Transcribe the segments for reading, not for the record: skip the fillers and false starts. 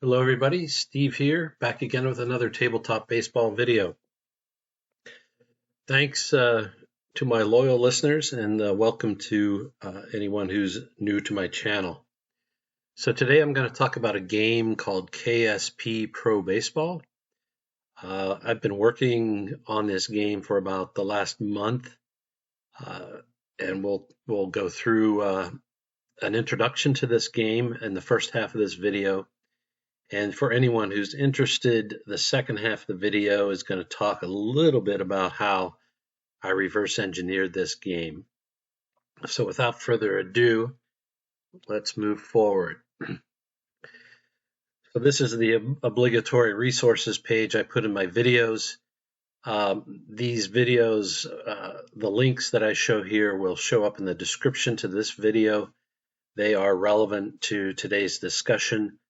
Hello everybody, Steve here, back again with another tabletop baseball video. Thanks to my loyal listeners and welcome to anyone who's new to my channel. So today I'm going to talk about a game called KSP Pro Baseball. I've been working on this game for about the last month, and we'll go through an introduction to this game in the first half of this video. And for anyone who's interested, the second half of the video is going to talk a little bit about how I reverse engineered this game. So without further ado, let's move forward. So this is the obligatory resources page I put in my videos. These videos, the links that I show here will show up in the description to this video. They are relevant to today's discussion.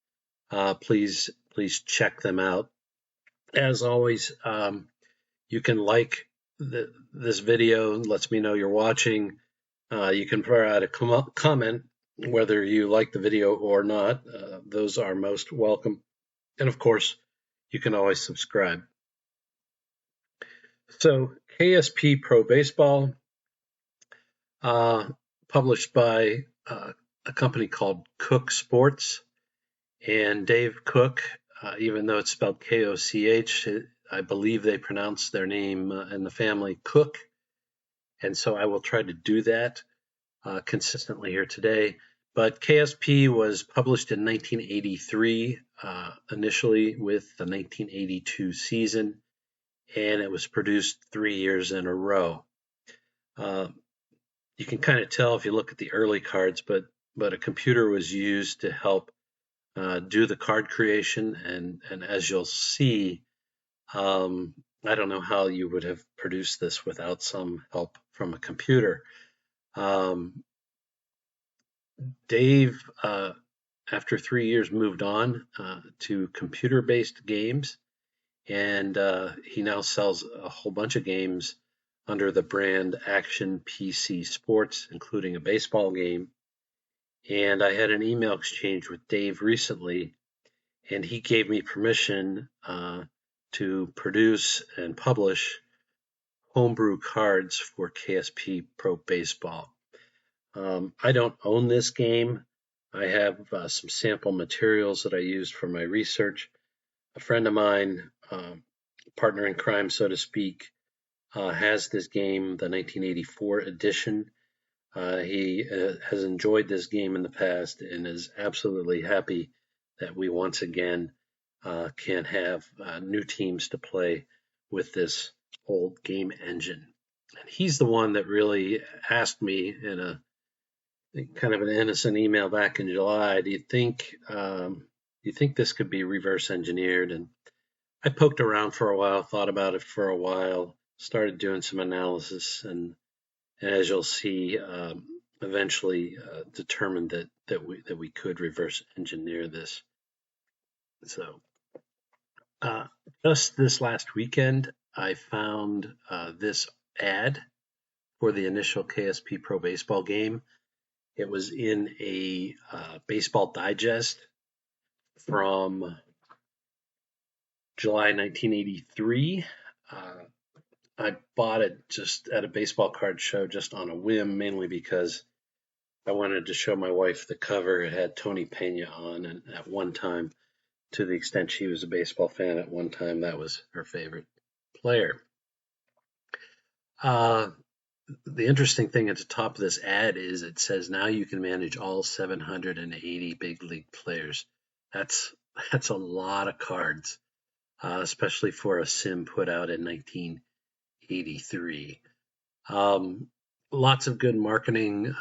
Please check them out. As always, you can like this video, lets me know you're watching. You can provide a comment whether you like the video or not. Those are most welcome. And of course, you can always subscribe. So KSP Pro Baseball, published by a company called Kochsports. And Dave Koch, even though it's spelled K-O-C-H, I believe they pronounce their name in the family Cook. And so I will try to do that consistently here today. But KSP was published in 1983, initially with the 1982 season, and it was produced 3 years in a row. You can kind of tell if you look at the early cards, but a computer was used to help do the card creation, and as you'll see, I don't know how you would have produced this without some help from a computer. Dave, after 3 years, moved on to computer-based games, and he now sells a whole bunch of games under the brand Action PC Sports, including a baseball game. And I had an email exchange with Dave recently, and he gave me permission to produce and publish homebrew cards for KSP Pro Baseball. I don't own this game. I have some sample materials that I used for my research. A friend of mine, partner in crime, so to speak, has this game, the 1984 edition. He has enjoyed this game in the past and is absolutely happy that we once again can have new teams to play with this old game engine. And he's the one that really asked me in a kind of an innocent email back in July, do you think this could be reverse engineered? And I poked around for a while, thought about it for a while, started doing some analysis, and as you'll see, eventually determined that we could reverse engineer this. So just this last weekend, I found this ad for the initial KSP Pro Baseball game. It was in a baseball digest from July 1983. I bought it just at a baseball card show just on a whim, mainly because I wanted to show my wife the cover. It had Tony Pena on, and at one time, to the extent she was a baseball fan, at one time that was her favorite player. The interesting thing at the top of this ad is it says now you can manage all 780 big league players. That's a lot of cards, especially for a sim put out in 1983. Lots of good marketing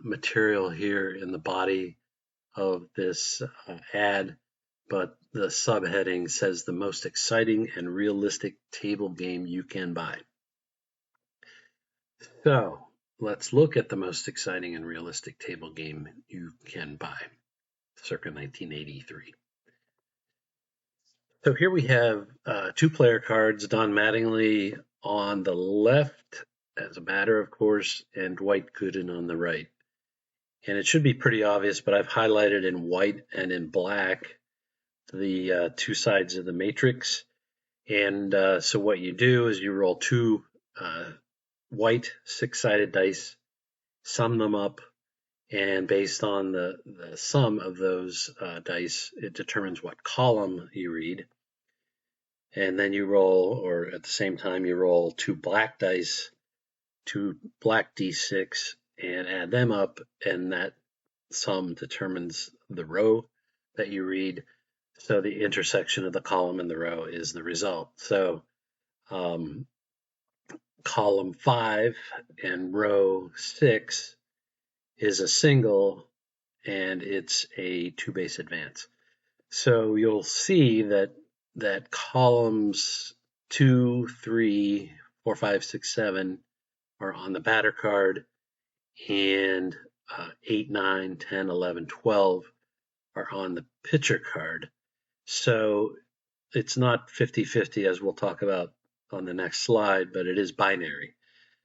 material here in the body of this ad, but the subheading says the most exciting and realistic table game you can buy. So let's look at the most exciting and realistic table game you can buy, circa 1983. So here we have two player cards, Don Mattingly on the left as a batter, of course, and Dwight Gooden on the right. And it should be pretty obvious, but I've highlighted in white and in black the two sides of the matrix. And so what you do is you roll two white six-sided dice, sum them up, and based on the sum of those dice, it determines what column you read. And then you roll, or at the same time, you roll two black dice, two black d6, and add them up, and that sum determines the row that you read. So the intersection of the column and the row is the result. So column 5 and row 6 is a single, and it's a two-base advance. So you'll see that columns 2, 3, 4, 5, 6, 7 are on the batter card, and 8, 9, 10, 11, 12 are on the pitcher card. So it's not 50-50, as we'll talk about on the next slide, but it is binary.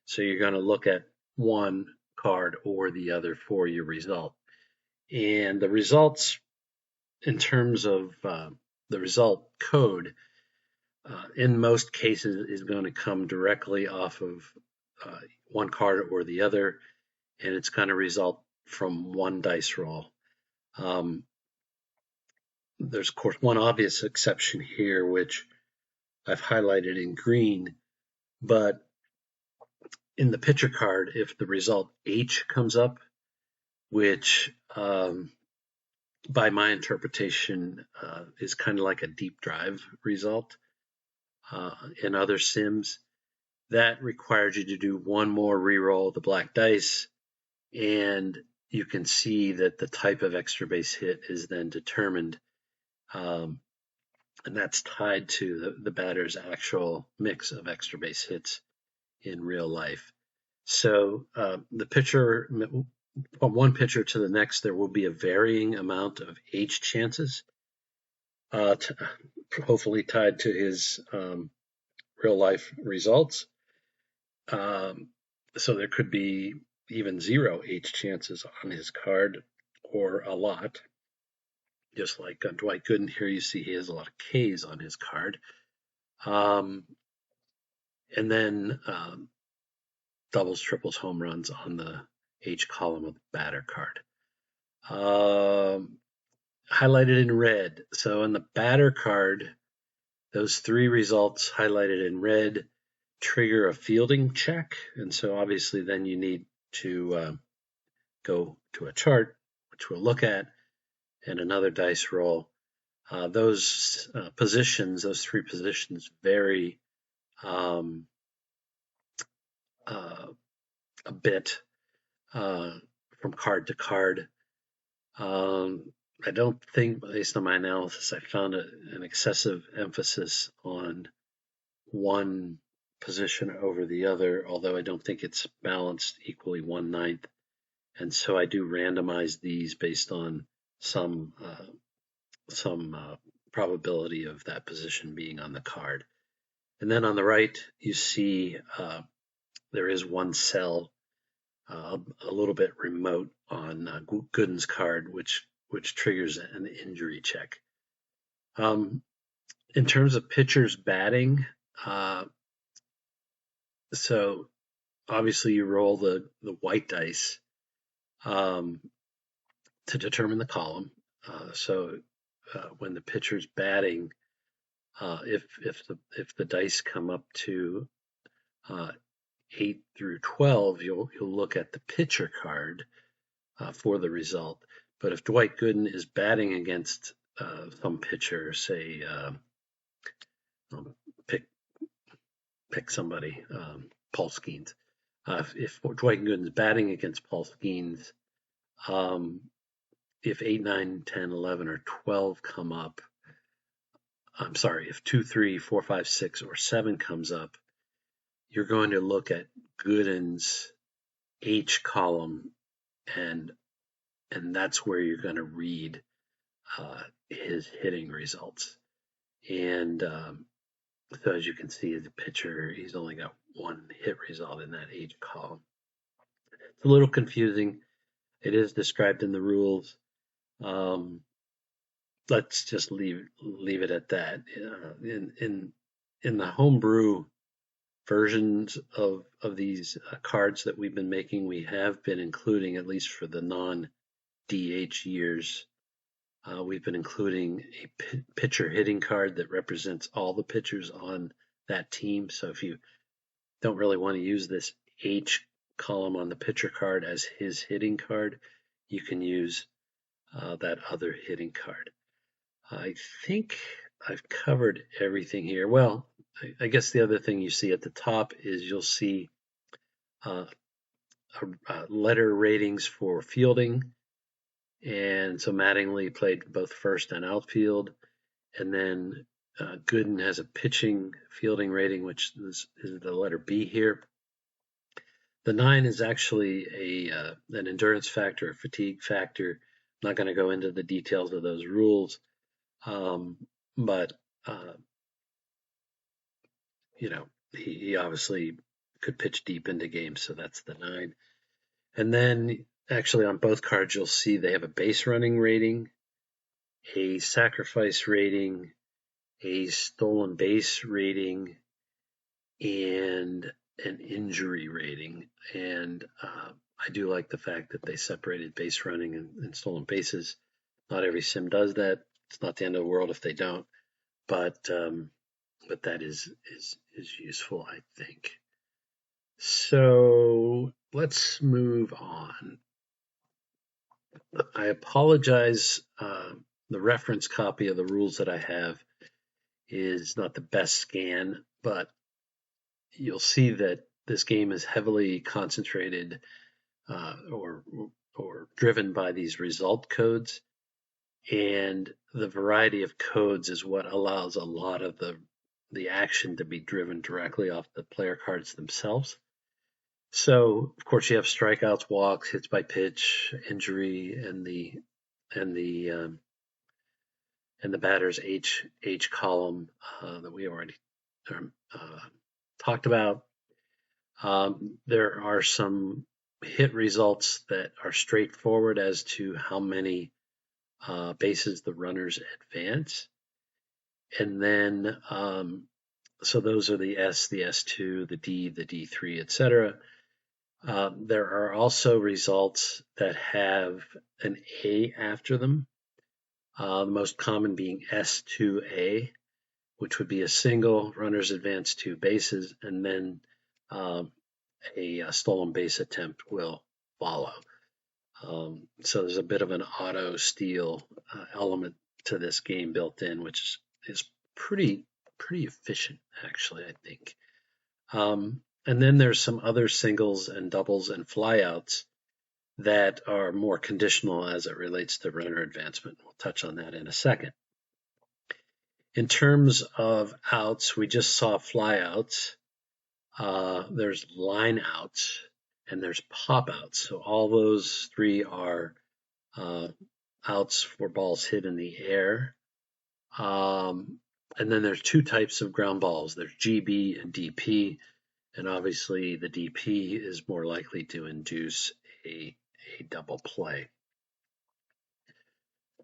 So you're going to look at one card or the other for your result. And the results, in terms of the result code, in most cases is going to come directly off of one card or the other, and it's going to result from one dice roll. There's, of course, one obvious exception here, which I've highlighted in green, but in the pitcher card, if the result H comes up, which by my interpretation is kind of like a deep drive result in other sims, that requires you to do one more reroll of the black dice, and you can see that the type of extra base hit is then determined, and that's tied to the batter's actual mix of extra base hits in real life. So the pitcher, from one pitcher to the next, there will be a varying amount of H chances, hopefully tied to his real life results. So there could be even 0 H chances on his card, or a lot. Just like Dwight Gooden here, you see he has a lot of K's on his card. And then doubles, triples, home runs on the H column of the batter card. Highlighted in red. So in the batter card, those 3 results highlighted in red trigger a fielding check. And so obviously then you need to go to a chart, which we'll look at, and another dice roll. Those positions, those 3 positions, vary a bit from card to card. I don't think, based on my analysis, I found an excessive emphasis on one position over the other, although I don't think it's balanced equally 1/9. And so I do randomize these based on some probability of that position being on the card. And then on the right, you see there is one cell a little bit remote on Gooden's card, which triggers an injury check. In terms of pitchers batting, so obviously you roll the white dice to determine the column. So when the pitcher's batting, if the dice come up to 8 through 12, you'll look at the pitcher card for the result. But if Dwight Gooden is batting against some pitcher, say pick somebody, Paul Skeens. If Dwight Gooden is batting against Paul Skeens, if 8, 9, 10, 11, or 12 come up, I'm sorry, if 2, 3, 4, 5, 6, or 7 comes up, you're going to look at Gooden's H column, and that's where you're going to read his hitting results. And so as you can see, the pitcher, he's only got one hit result in that H column. It's a little confusing. It is described in the rules. let's just leave it at that. In the homebrew versions of these cards that we've been making, we have been including, at least for the non-DH years, we've been including a pitcher hitting card that represents all the pitchers on that team. So if you don't really want to use this H column on the pitcher card as his hitting card, you can use that other hitting card. I think I've covered everything here. Well, I guess the other thing you see at the top is you'll see letter ratings for fielding. And so Mattingly played both first and outfield. And then Gooden has a pitching fielding rating, which is the letter B here. The 9 is actually an endurance factor, a fatigue factor. I'm not going to go into the details of those rules, but he obviously could pitch deep into games, so that's the 9. And then actually on both cards you'll see they have a base running rating, a sacrifice rating, a stolen base rating, and an injury rating. And I do like the fact that they separated base running and stolen bases. Not every sim does that. It's not the end of the world if they don't, but that is useful, I think. So let's move on. I apologize. The reference copy of the rules that I have is not the best scan, but you'll see that this game is heavily concentrated or driven by these result codes, and the variety of codes is what allows a lot of the action to be driven directly off the player cards themselves. So of course you have strikeouts, walks, hits by pitch, injury, and the batter's H column that we already talked about. There are some hit results that are straightforward as to how many bases the runners advance. And then, so those are the S, the S2, the D, the D3, etc. There are also results that have an A after them, the most common being S2A, which would be a single, runners advance 2 bases, and then a stolen base attempt will follow. So there's a bit of an auto steal element to this game built in, which is pretty efficient, actually, I think. And then there's some other singles and doubles and flyouts that are more conditional as it relates to runner advancement. We'll touch on that in a second. In terms of outs, we just saw flyouts. There's line outs and there's pop outs. So all those 3 are outs for balls hit in the air. And then there's 2 types of ground balls. There's GB and DP. And obviously the DP is more likely to induce a double play.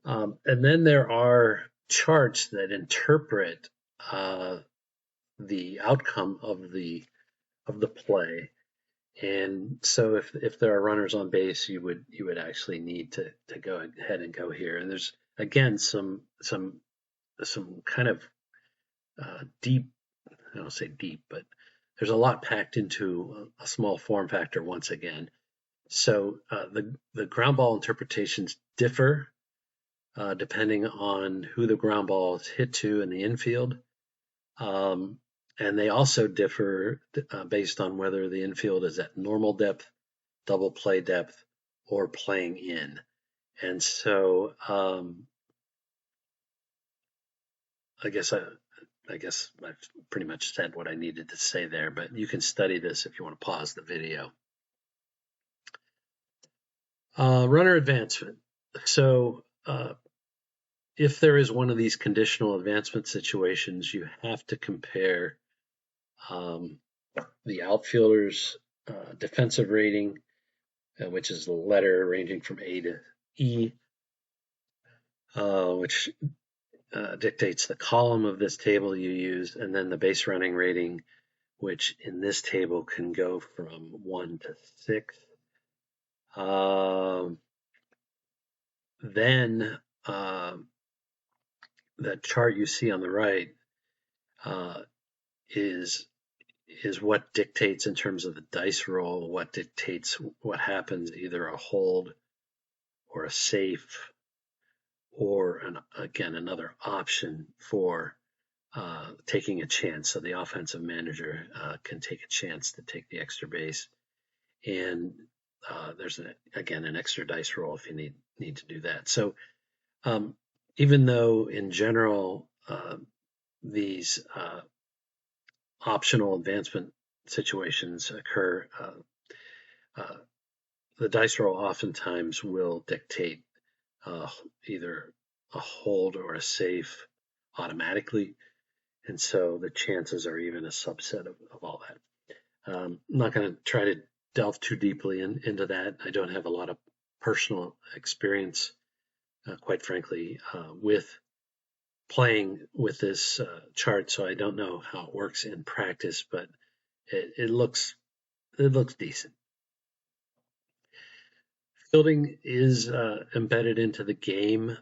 And then there are charts that interpret the outcome of the play. And so if there are runners on base, you would actually need to go ahead and go here. And there's again some kind of deep, I don't say deep, but there's a lot packed into a small form factor once again. So the ground ball interpretations differ depending on who the ground ball is hit to in the infield. And they also differ based on whether the infield is at normal depth, double play depth, or playing in. And so I guess I've pretty much said what I needed to say there, but you can study this if you want to pause the video. Runner advancement. So if there is one of these conditional advancement situations, you have to compare the outfielder's defensive rating, which is the letter ranging from A to E, which dictates the column of this table you use, and then the base running rating, which in this table can go from 1 to 6. Then the chart you see on the right is what dictates in terms of the dice roll, what dictates what happens, either a hold or a safe, or again another option for taking a chance. So the offensive manager can take a chance to take the extra base, and there's again an extra dice roll if you need to do that. So even though in general these optional advancement situations occur, the dice roll oftentimes will dictate either a hold or a safe automatically, and so the chances are even a subset of all that. I'm not going to try to delve too deeply into that. I don't have a lot of personal experience, quite frankly, with playing with this chart, so I don't know how it works in practice, but it looks decent. Fielding is embedded into the game,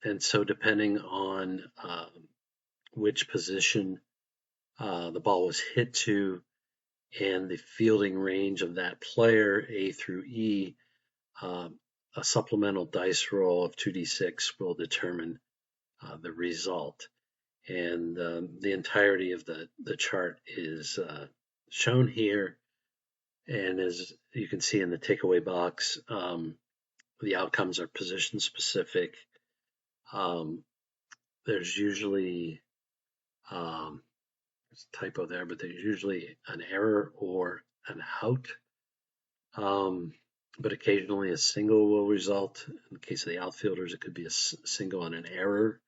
and so depending on which position the ball was hit to and the fielding range of that player, A through E, a supplemental dice roll of 2d6 will determine the result. And the entirety of the chart is shown here. And as you can see in the takeaway box, the outcomes are position specific. There's usually, there's a typo there, but there's usually an error or an out. But occasionally a single will result. In the case of the outfielders, it could be a single and an error,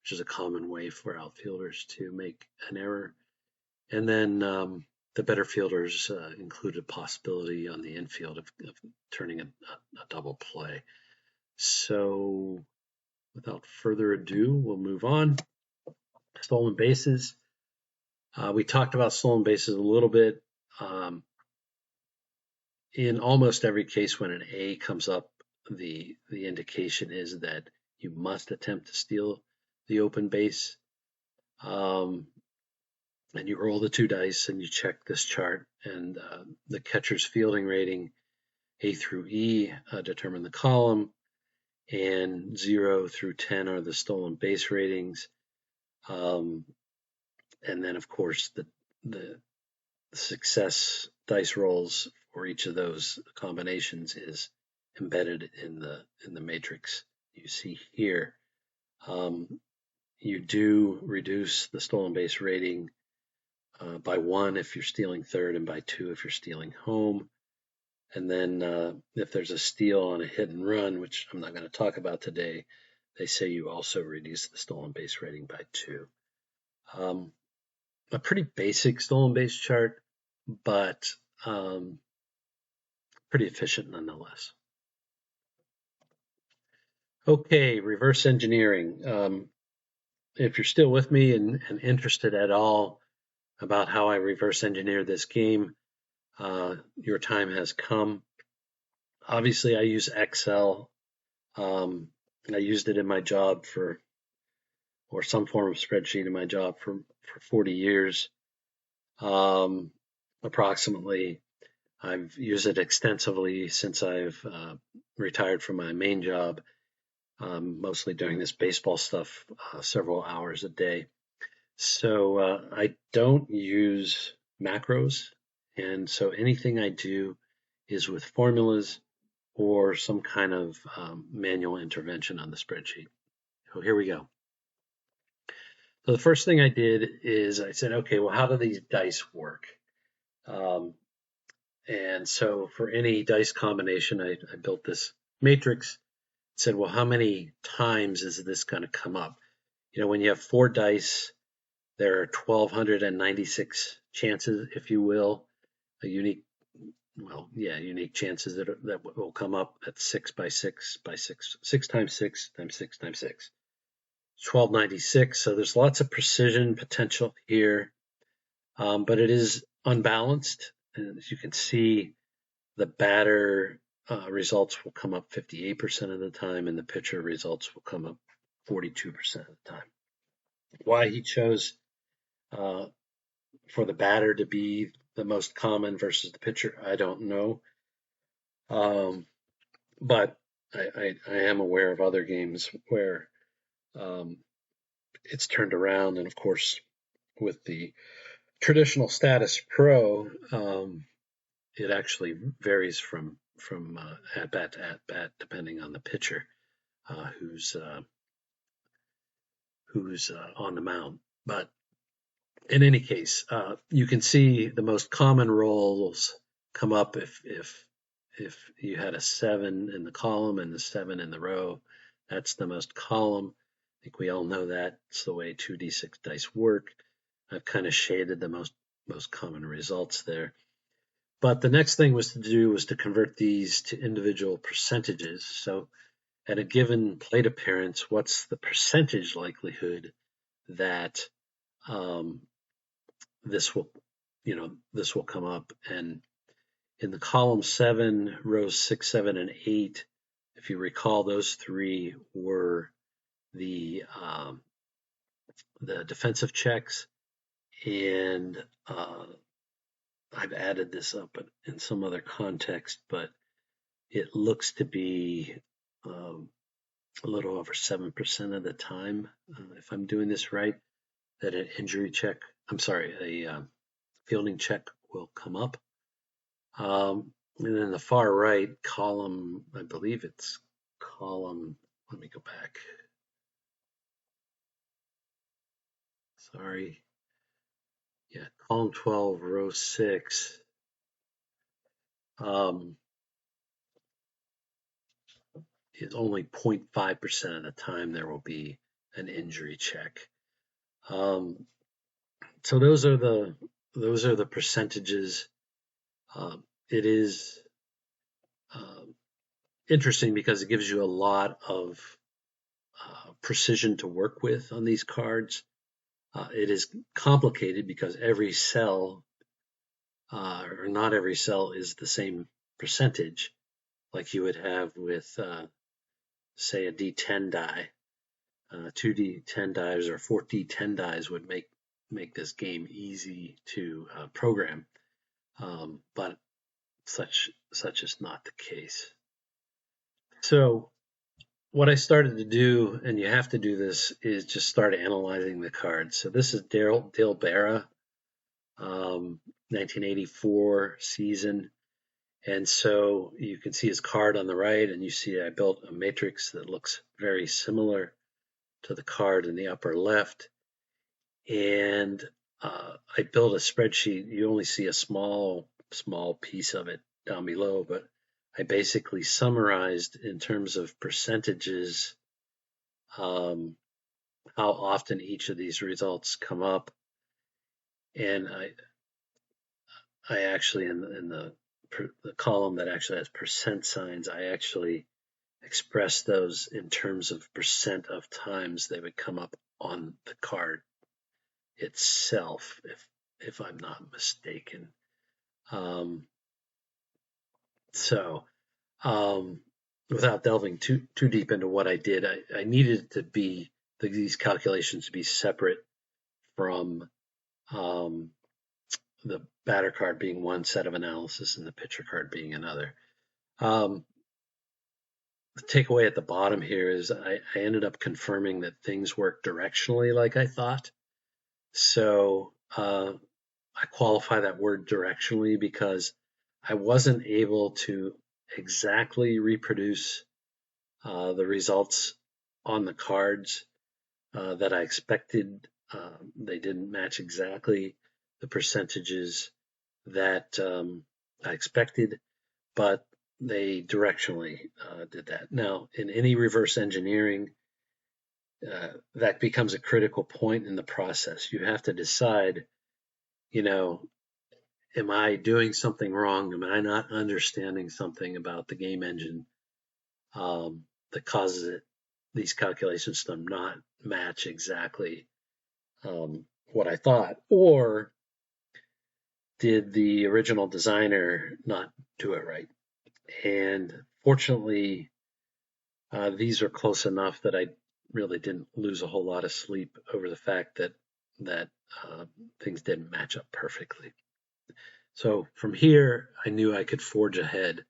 which is a common way for outfielders to make an error. And then the better fielders include a possibility on the infield of turning a double play. So without further ado, we'll move on. Stolen bases. We talked about stolen bases a little bit. In almost every case when an A comes up, the indication is that you must attempt to steal the open base. And you roll the 2 dice and you check this chart, and the catcher's fielding rating, A through E, determine the column, and 0 through 10 are the stolen base ratings. And then, of course, the success dice rolls for each of those combinations is embedded in the matrix you see here. You do reduce the stolen base rating by 1 if you're stealing third, and by 2 if you're stealing home. And then if there's a steal on a hit and run, which I'm not going to talk about today, they say you also reduce the stolen base rating by 2. A pretty basic stolen base chart, but pretty efficient nonetheless. Okay, reverse engineering. If you're still with me and interested at all about how I reverse engineer this game, your time has come. Obviously, I use Excel. I used it in my job or some form of spreadsheet in my job for 40 years, approximately. I've used it extensively since I've retired from my main job, mostly doing this baseball stuff several hours a day. So I don't use macros, and so anything I do is with formulas or some kind of manual intervention on the spreadsheet. So here we go. So the first thing I did is I said, okay, well, how do these dice work? And so for any dice combination, I built this matrix. Said, well, how many times is this going to come up? You know, when you have 4 dice, there are 1,296 chances, if you will, a unique unique chances that will come up at 6 by 6 by 6, 6 times 6 times 6 times 6. 1296. So there's lots of precision potential here, but it is unbalanced. And as you can see, the batter results will come up 58% of the time, and the pitcher results will come up 42% of the time. Why he chose for the batter to be the most common versus the pitcher, I don't know. But I am aware of other games where it's turned around, and of course, with the traditional status pro, it actually varies from at bat to at bat depending on the pitcher who's on the mound. But in any case, you can see the most common roles come up if you had a 7 in the column and a 7 in the row. That's the most column. I think we all know that. It's the way 2d6 dice work. I've kind of shaded the most common results there. But the next thing was to convert these to individual percentages. So at a given plate appearance, what's the percentage likelihood that this will come up? And in the column 7, rows 6, 7, and 8, if you recall, those three were the defensive checks, and I've added this up in some other context, but it looks to be a little over 7% of the time, if I'm doing this right, that an a fielding check will come up. And then the far right column, I believe it's column, let me go back. Sorry. Yeah, column 12, row 6. It's only 0.5% of the time there will be an injury check. So those are the percentages. It is interesting because it gives you a lot of precision to work with on these cards. It is complicated because every cell, or not every cell, is the same percentage, like you would have with, say, a D10 die. 2D10 dies or 4D10 dies would make this game easy to program, but such is not the case. So what I started to do, and you have to do this, is just start analyzing the cards. So this is Dale Barra, 1984 season. And so you can see his card on the right, and you see I built a matrix that looks very similar to the card in the upper left. And I built a spreadsheet. You only see a small piece of it down below, but I basically summarized in terms of percentages how often each of these results come up. And I actually, in the column that actually has percent signs, I actually express those in terms of percent of times they would come up on the card itself, if I'm not mistaken. Without delving too deep into what I did, I needed to be these calculations to be separate from the batter card being one set of analysis and the pitcher card being another. The takeaway at the bottom here is I ended up confirming that things work directionally like I thought. So I qualify that word directionally because I wasn't able to exactly reproduce the results on the cards that I expected. They didn't match exactly the percentages that I expected, but they directionally did that. Now, in any reverse engineering, that becomes a critical point in the process. You have to decide, am I doing something wrong? Am I not understanding something about the game engine that causes these calculations to not match exactly what I thought? Or did the original designer not do it right? And fortunately, these are close enough that I really didn't lose a whole lot of sleep over the fact that things didn't match up perfectly. So from here, I knew I could forge ahead,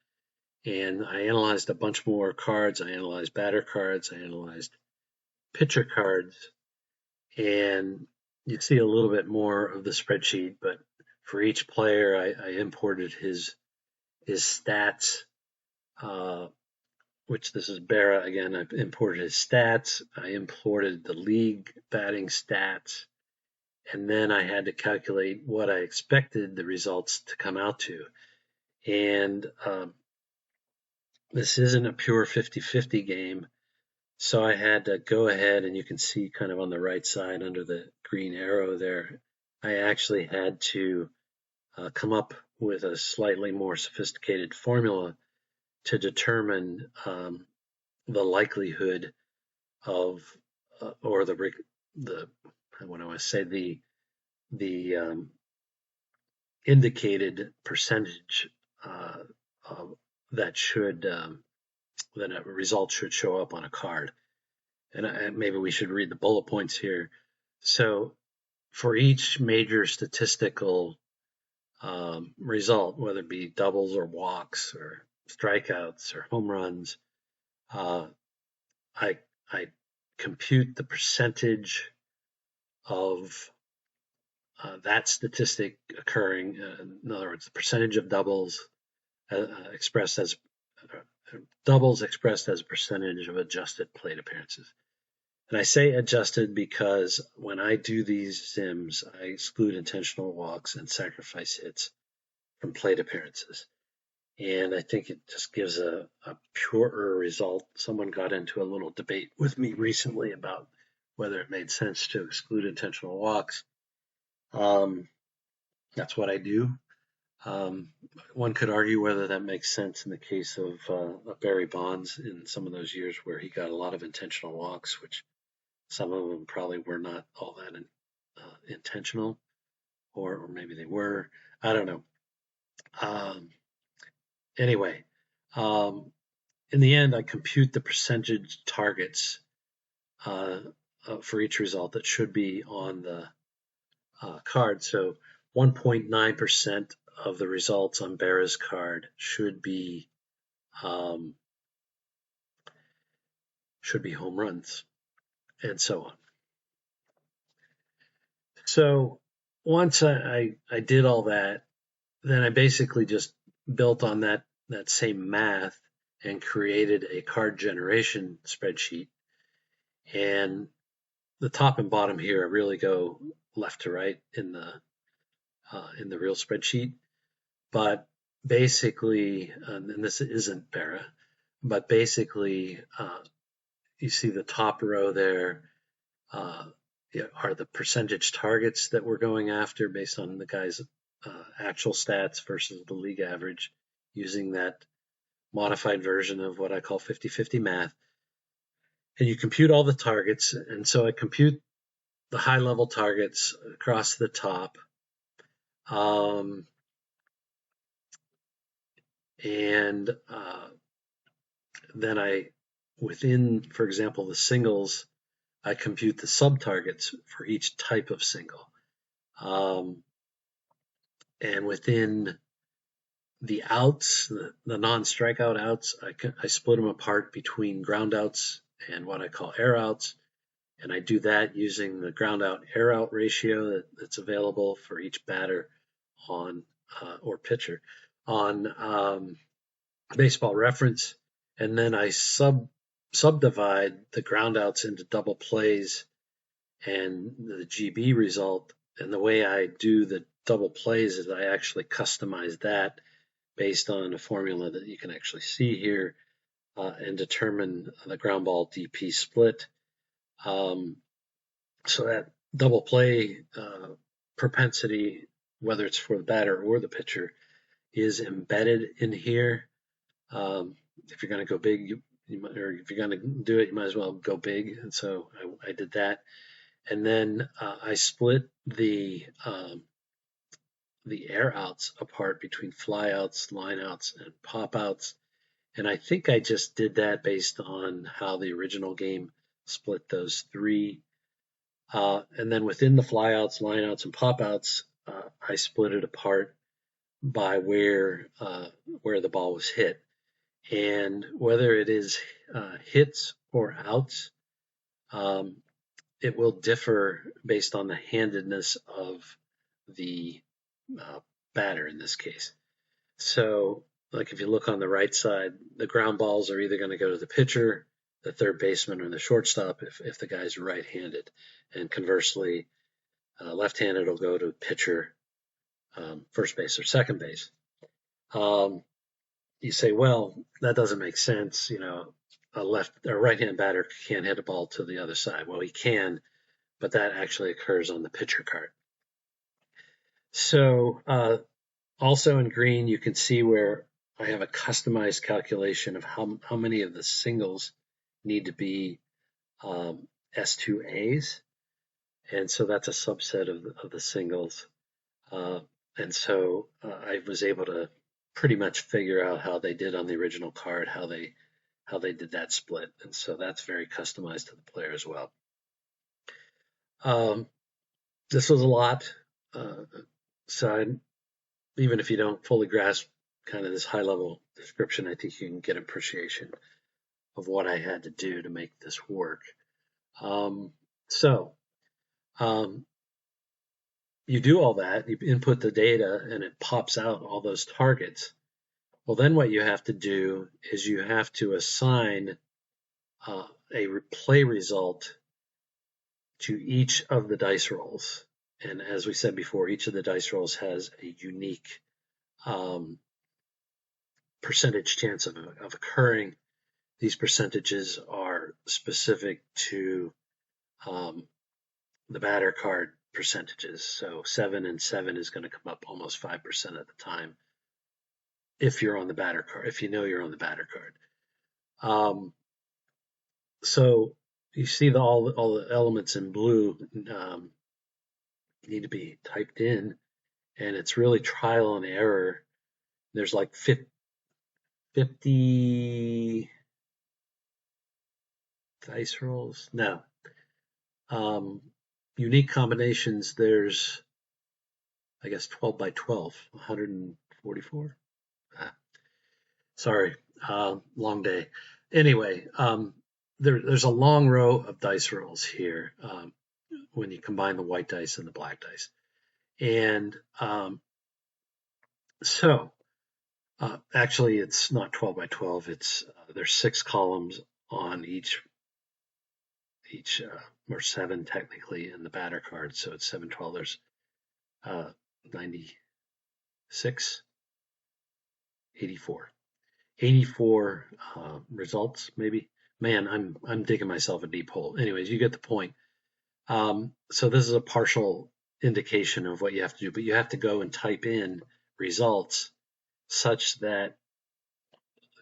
and I analyzed a bunch more cards. I analyzed batter cards. I analyzed pitcher cards, and you see a little bit more of the spreadsheet. But for each player, I imported his stats. Which this is Berra again. I imported his stats. I imported the league batting stats, and then I had to calculate what I expected the results to come out to. And this isn't a pure 50-50 game, so I had to go ahead, and you can see kind of on the right side under the green arrow there, I actually had to come up with a slightly more sophisticated formula to determine the likelihood of or the what do I say, the indicated percentage that that a result should show up on a card. And maybe we should read the bullet points here. So for each major statistical result, whether it be doubles or walks or strikeouts or home runs, I compute the percentage of that statistic occurring. In other words, the percentage of doubles expressed as a percentage of adjusted plate appearances. And I say adjusted because when I do these sims, I exclude intentional walks and sacrifice hits from plate appearances. And I think it just gives a purer result. Someone got into a little debate with me recently about whether it made sense to exclude intentional walks. That's what I do. One could argue whether that makes sense in the case of Barry Bonds in some of those years where he got a lot of intentional walks, which some of them probably were not all that intentional, or maybe they were. I don't know. Anyway, in the end, I compute the percentage targets for each result that should be on the card. So 1.9% of the results on Berra's card should be home runs, and so on. So once I did all that, then I basically just built on that same math and created a card generation spreadsheet. And the top and bottom here really go left to right in the real spreadsheet. But basically, and this isn't Berra, but basically, you see the top row there are the percentage targets that we're going after based on the guy's actual stats versus the league average, using that modified version of what I call 50-50 math. And you compute all the targets. And so I compute the high level targets across the top. And then within, for example, the singles, I compute the sub targets for each type of single. And within the outs, the non-strikeout outs, I split them apart between ground outs and what I call air outs. And I do that using the ground out air out ratio that's available for each batter or pitcher on Baseball Reference. And then I subdivide the ground outs into double plays and the GB result. And the way I do the double plays is I actually customize that based on a formula that you can actually see here and determine the ground ball DP split. So that double play propensity whether it's for the batter or the pitcher, is embedded in here. If you're going to go big, or if you're going to do it, you might as well go big. And so I did that. And then I split the air outs apart between fly outs, line outs, and pop outs. And I think I just did that based on how the original game split those three. And then within the fly outs, line outs, and pop outs, I split it apart by where the ball was hit. And whether it is hits or outs, it will differ based on the handedness of the batter in this case. So, like if you look on the right side, the ground balls are either going to go to the pitcher, the third baseman, or the shortstop if the guy's right-handed. And conversely, left-handed will go to pitcher, first base, or second base. You say, well, that doesn't make sense. You know, a right-hand batter can't hit a ball to the other side. Well, he can, but that actually occurs on the pitcher card. So also in green, you can see where I have a customized calculation of how many of the singles need to be S2As. And so that's a subset of the singles. And so I was able to pretty much figure out how they did on the original card, how they did that split. And so that's very customized to the player as well. This was a lot. So even if you don't fully grasp kind of this high level description, I think you can get appreciation of what I had to do to make this work. You do all that, you input the data, and it pops out all those targets. Well, then what you have to do is you have to assign a play result to each of the dice rolls. And as we said before, each of the dice rolls has a unique percentage chance of occurring. These percentages are specific to the batter card percentages. So 7 and 7 is going to come up almost 5% at the time if you're on the batter card, if you know you're on the batter card. So you see all the elements in blue need to be typed in, and it's really trial and error. There's like 50 dice rolls. No. Unique combinations, there's, I guess, 12 by 12, 144. Sorry, long day. Anyway, there's a long row of dice rolls here when you combine the white dice and the black dice. And so actually it's not 12 by 12. It's there's 6 columns on each or 7 technically in the batter card. So it's 7, 12. There's 96, 84. 84 results, maybe. Man, I'm digging myself a deep hole. Anyways, you get the point. So this is a partial indication of what you have to do, but you have to go and type in results such that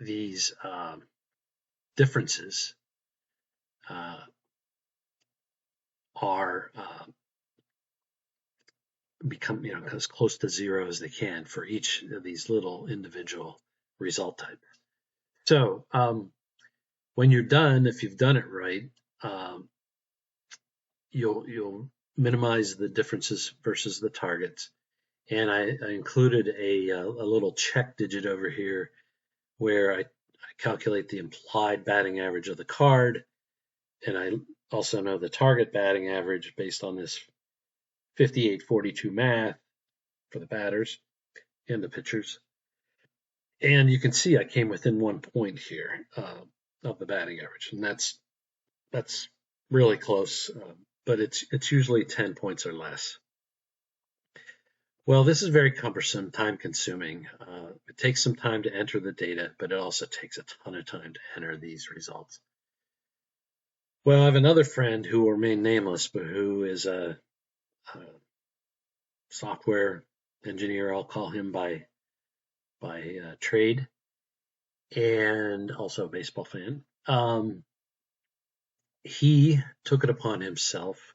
these differences are become as close to zero as they can for each of these little individual result types. So when you're done, if you've done it right, you'll minimize the differences versus the targets. And I included a little check digit over here where I calculate the implied batting average of the card, and I also know the target batting average based on this 58-42 math for the batters and the pitchers. And you can see I came within 1 point here of the batting average, and that's really close, but it's usually 10 points or less. Well, this is very cumbersome, time-consuming. It takes some time to enter the data, but it also takes a ton of time to enter these results. Well, I have another friend who will remain nameless, but who is a software engineer, I'll call him by trade, and also a baseball fan. He took it upon himself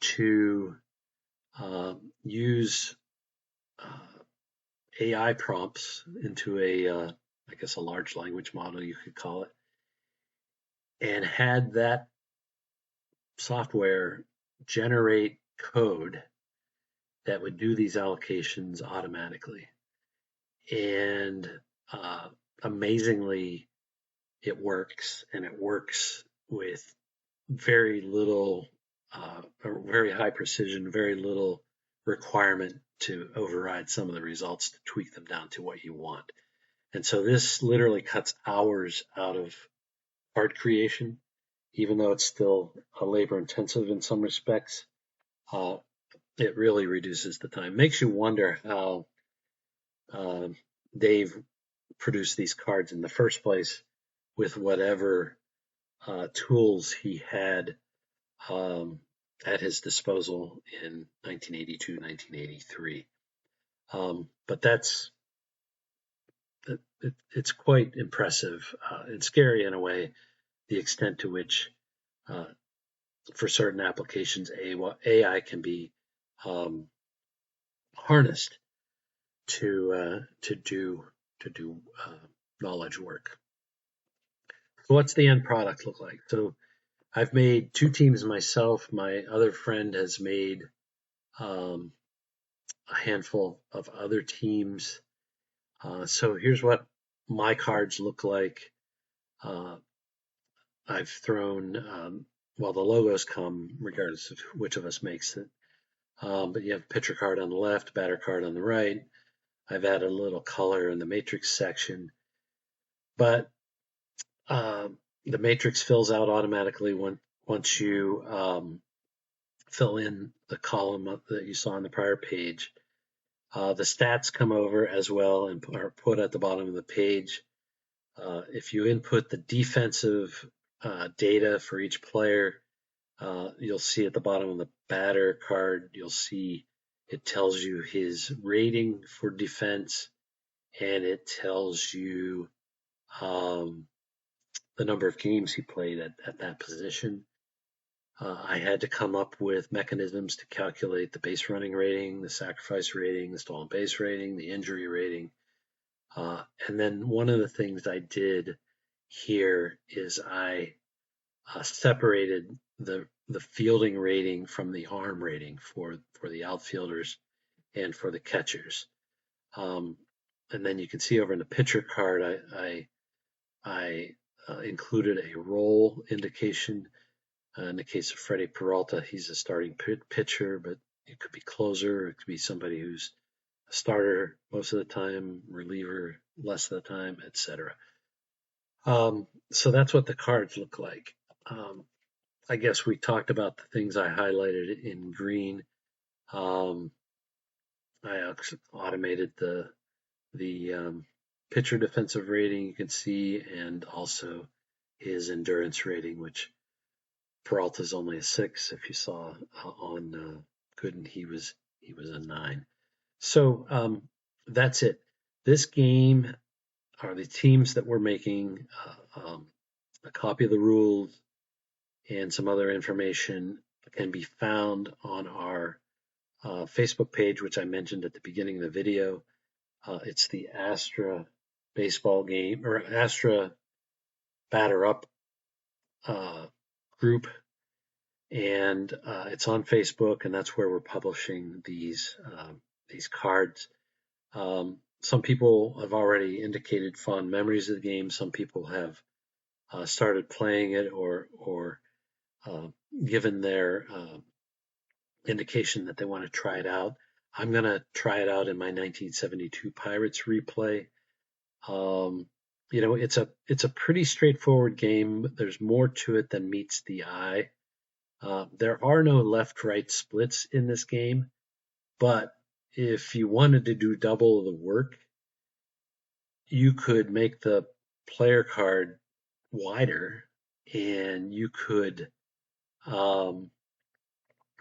to use AI prompts into I guess, a large language model, you could call it, and had that software generate code that would do these allocations automatically. And uh, amazingly, it works, and it works with very little, or very high precision, very little requirement to override some of the results to tweak them down to what you want. And so this literally cuts hours out of card creation, even though it's still labor intensive in some respects. Uh, it really reduces the time. Makes you wonder how uh, Dave produced these cards in the first place with whatever tools he had at his disposal in 1982, 1983. But it's quite impressive and scary in a way, the extent to which, uh, for certain applications, AI can be um, harnessed to do knowledge work. So what's the end product look like? So I've made 2 teams myself. My other friend has made um, a handful of other teams. So here's what my cards look like. Uh, I've thrown, well, the logos come regardless of which of us makes it. But you have pitcher card on the left, batter card on the right. I've added a little color in the matrix section. But the matrix fills out automatically once you fill in the column that you saw on the prior page. The stats come over as well and are put at the bottom of the page. If you input the defensive data for each player, you'll see at the bottom of the batter card, you'll see it tells you his rating for defense, and it tells you the number of games he played at that position. I had to come up with mechanisms to calculate the base running rating, the sacrifice rating, the stolen base rating, the injury rating. And then one of the things I did here is I separated the fielding rating from the arm rating for the outfielders and for the catchers. And then you can see over in the pitcher card, I included a roll indication. In the case of Freddie Peralta, he's a starting pitcher, but it could be closer. It could be somebody who's a starter most of the time, reliever less of the time, etc. So that's what the cards look like. I guess we talked about the things I highlighted in green. I automated the pitcher defensive rating, you can see, and also his endurance rating, which Peralta's only a 6. If you saw on Gooden, he was a 9. So that's it. This game are the teams that we're making. A copy of the rules and some other information can be found on our Facebook page, which I mentioned at the beginning of the video. It's the Astra baseball game, or Astra batter up group, and it's on Facebook, and that's where we're publishing these cards. Some people have already indicated fond memories of the game. Some people have started playing it or given their indication that they want to try it out. I'm going to try it out in my 1972 Pirates replay. It's a pretty straightforward game. There's more to it than meets the eye. There are no left-right splits in this game, but if you wanted to do double the work, you could make the player card wider, and you could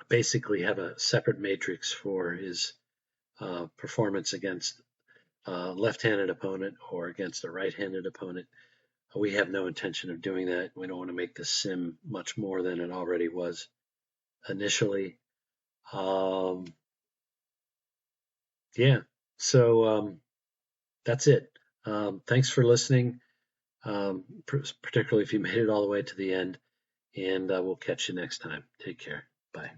basically have a separate matrix for his performance against a left-handed opponent or against a right-handed opponent. We have no intention of doing that. We don't want to make the sim much more than it already was initially. Yeah, so that's it. Thanks for listening, particularly if you made it all the way to the end, and we'll catch you next time. Take care. Bye.